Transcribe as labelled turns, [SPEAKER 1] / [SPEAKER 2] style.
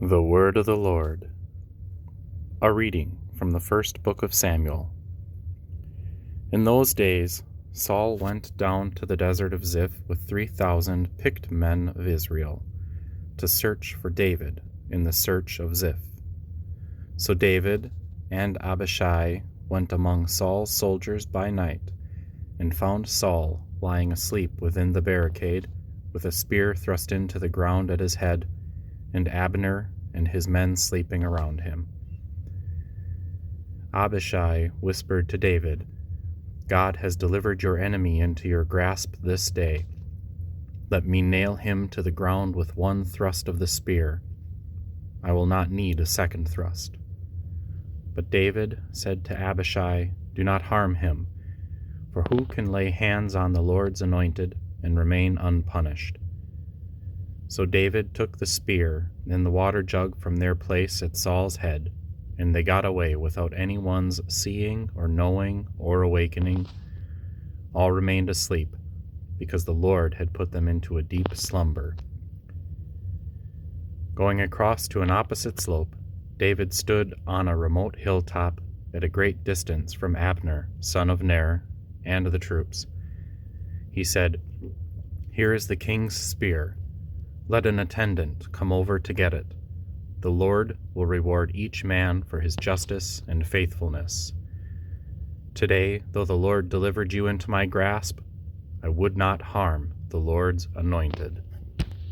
[SPEAKER 1] The Word of the Lord. A reading from the first book of Samuel. In those days, Saul went down to the desert of Ziph with 3,000 picked men of Israel to search for David in the search of Ziph. So David and Abishai went among Saul's soldiers by night and found Saul lying asleep within the barricade with a spear thrust into the ground at his head, and Abner and his men sleeping around him. Abishai whispered to David, "God has delivered your enemy into your grasp this day. Let me nail him to the ground with one thrust of the spear. I will not need a second thrust." But David said to Abishai, "Do not harm him, for who can lay hands on the Lord's anointed and remain unpunished?" So David took the spear and the water jug from their place at Saul's head, and they got away without anyone's seeing or knowing or awakening. All remained asleep, because the Lord had put them into a deep slumber. Going across to an opposite slope, David stood on a remote hilltop at a great distance from Abner, son of Ner, and the troops. He said, "Here is the king's spear. Let an attendant come over to get it. The Lord will reward each man for his justice and faithfulness. Today, though the Lord delivered you into my grasp, I would not harm the Lord's anointed."